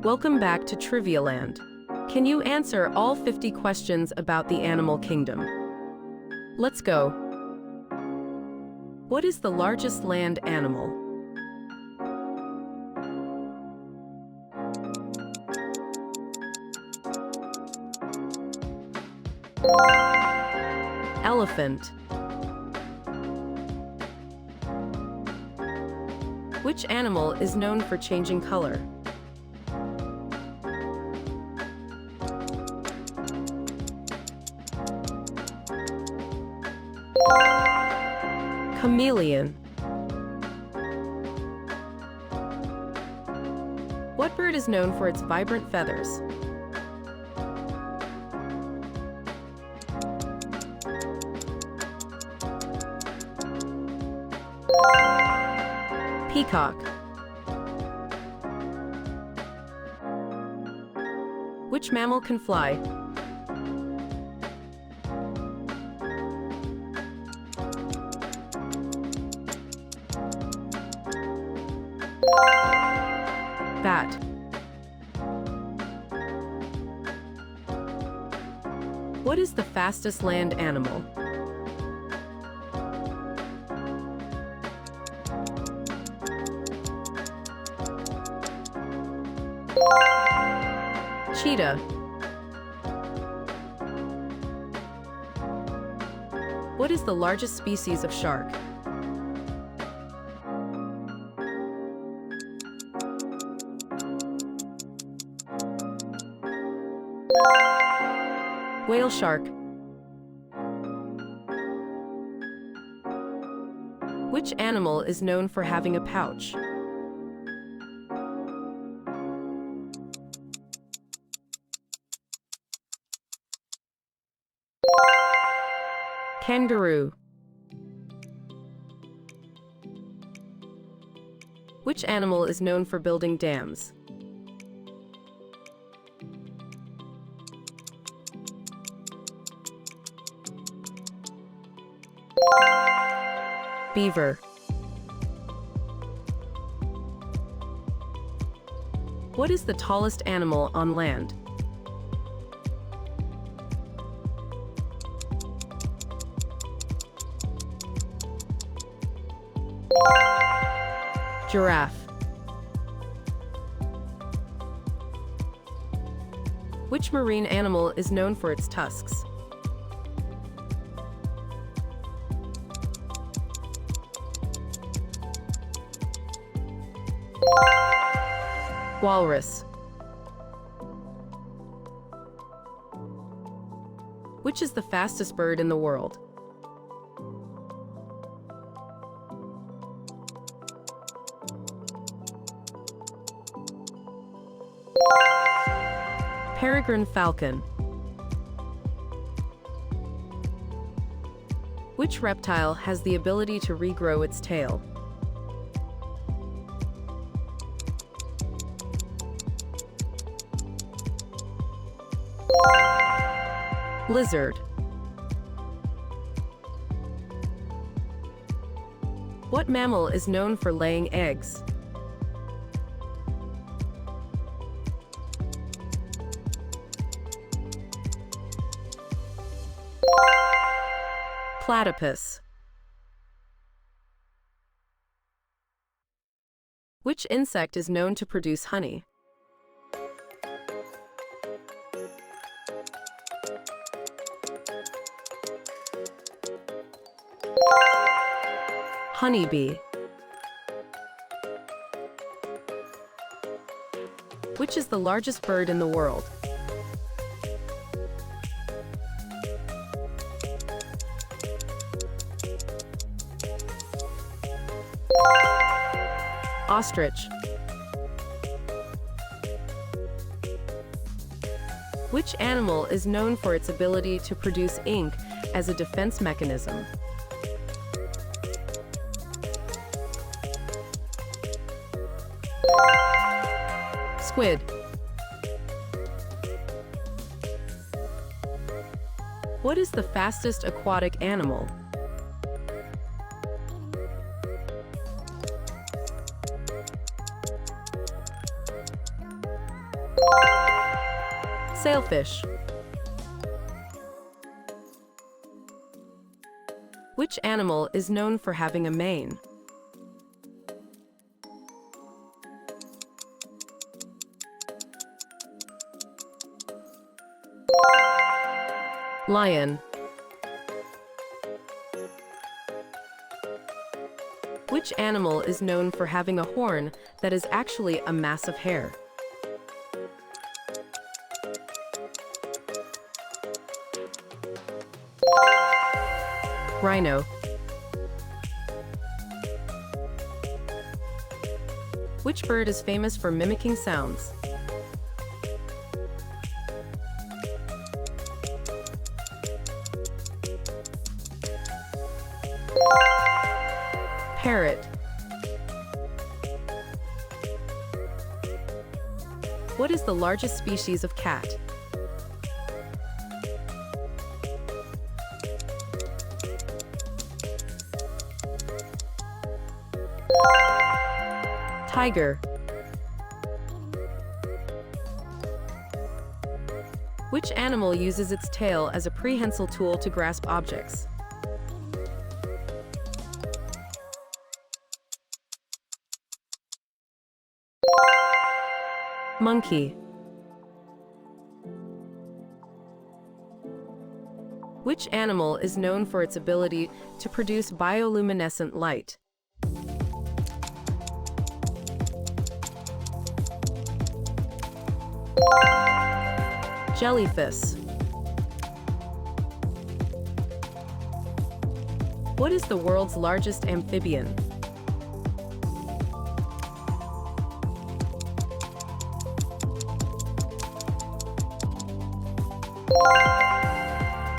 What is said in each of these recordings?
Welcome back to Trivia Land. Can you answer all 50 questions about the animal kingdom? Let's go. What is the largest land animal? Elephant. Which animal is known for changing color? Chameleon. What bird is known for its vibrant feathers? Peacock. Which mammal can fly? Bat. What is the fastest land animal? Cheetah. What is the largest species of shark? Whale shark. Which animal is known for having a pouch? Kangaroo. Which animal is known for building dams? Beaver. What is the tallest animal on land? Giraffe. Which marine animal is known for its tusks? Walrus. Which is the fastest bird in the world? Peregrine falcon. Which reptile has the ability to regrow its tail? Lizard. What mammal is known for laying eggs? Platypus. Which insect is known to produce honey? Honeybee. Which is the largest bird in the world? Ostrich. Which animal is known for its ability to produce ink as a defense mechanism? Squid. What is the fastest aquatic animal? Sailfish. Which animal is known for having a mane? Lion. Which animal is known for having a horn that is actually a mass of hair? Rhino. Which bird is famous for mimicking sounds? Parrot. What is the largest species of cat? Tiger. Which animal uses its tail as a prehensile tool to grasp objects? Monkey. Which animal is known for its ability to produce bioluminescent light? Jellyfish. What is the world's largest amphibian?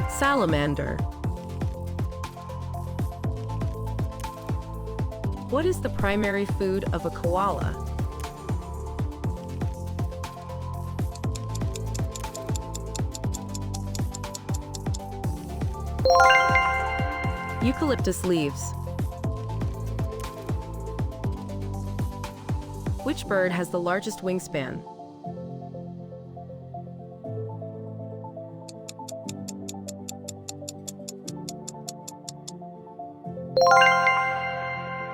Salamander. What is the primary food of a koala? Eucalyptus leaves. Which bird has the largest wingspan?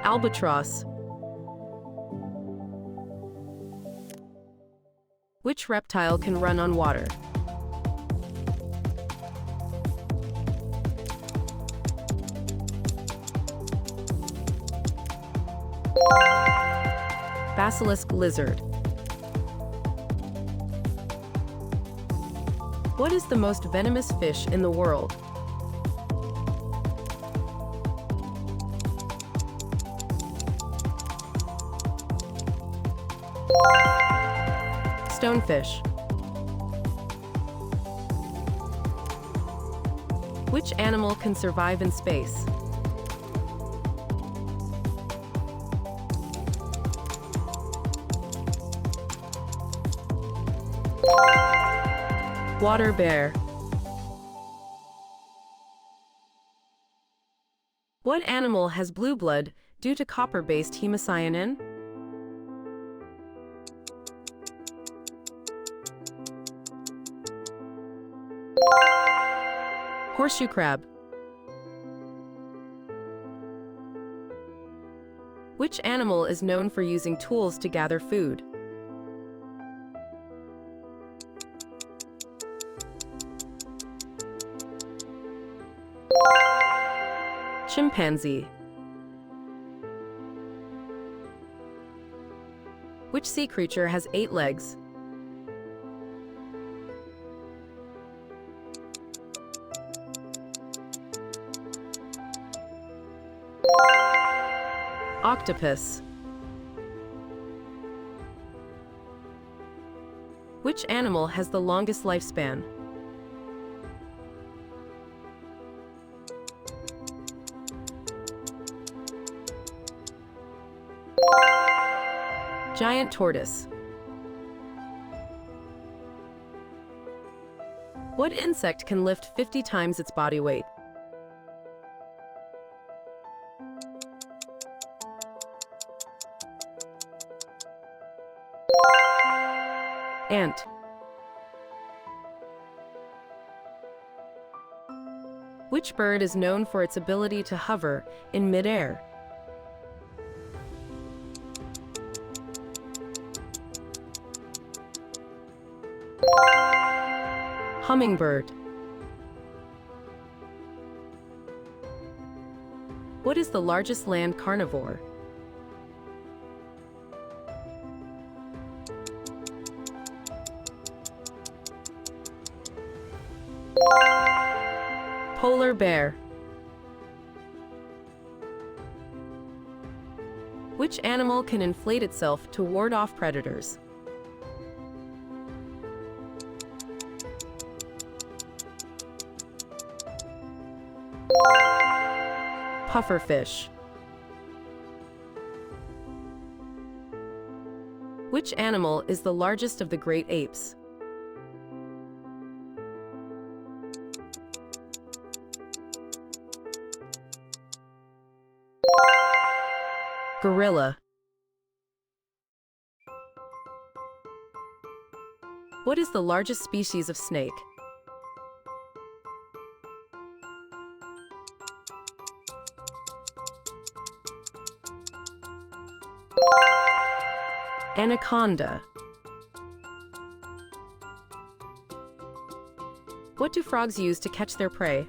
Albatross. Which reptile can run on water? Basilisk lizard. What is the most venomous fish in the world? Stonefish. Which animal can survive in space? Water bear. What animal has blue blood due to copper-based hemocyanin? Horseshoe crab. Which animal is known for using tools to gather food? Chimpanzee. Which sea creature has 8 legs? Octopus. Which animal has the longest lifespan? Giant tortoise. What insect can lift 50 times its body weight? Ant. Which bird is known for its ability to hover in midair? Hummingbird. What is the largest land carnivore? Polar bear. Which animal can inflate itself to ward off predators? Pufferfish. Which animal is the largest of the great apes? Gorilla. What is the largest species of snake? Anaconda. What do frogs use to catch their prey?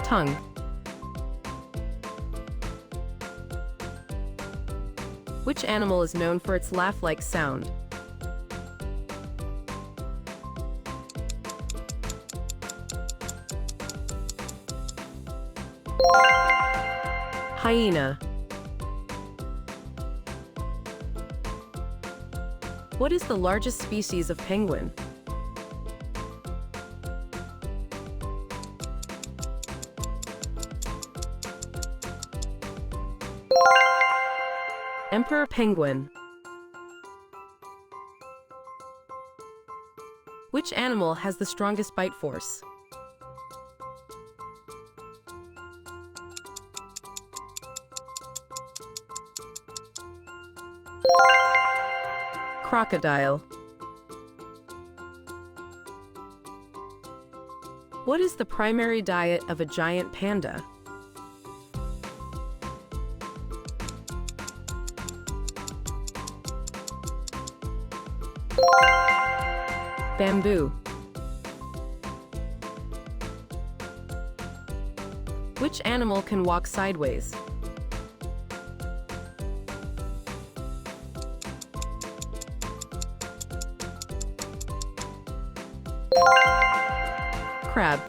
Tongue. Which animal is known for its laugh-like sound? Hyena. What is the largest species of penguin? Emperor penguin. Which animal has the strongest bite force? Crocodile. What is the primary diet of a giant panda? Bamboo. Which animal can walk sideways? Crab.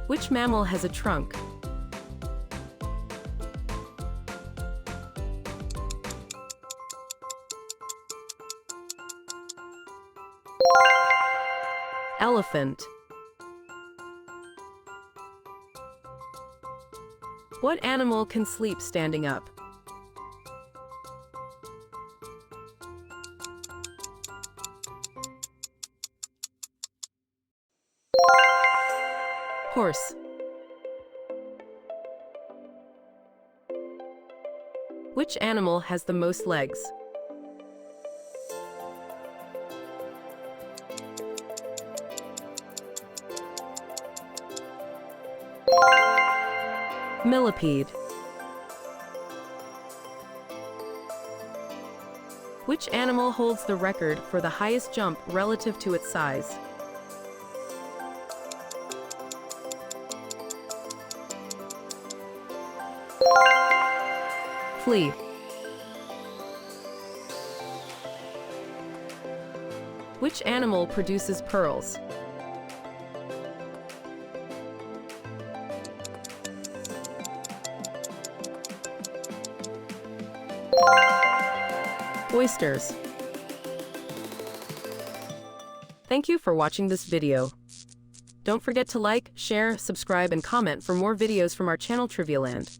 Which mammal has a trunk? Elephant. What animal can sleep standing up? Horse. Which animal has the most legs? Millipede. Which animal holds the record for the highest jump relative to its size? Flea. Which animal produces pearls? Oysters. Thank you for watching this video. Don't forget to like, share, subscribe, and comment for more videos from our channel Trivia Land.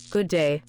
Good day.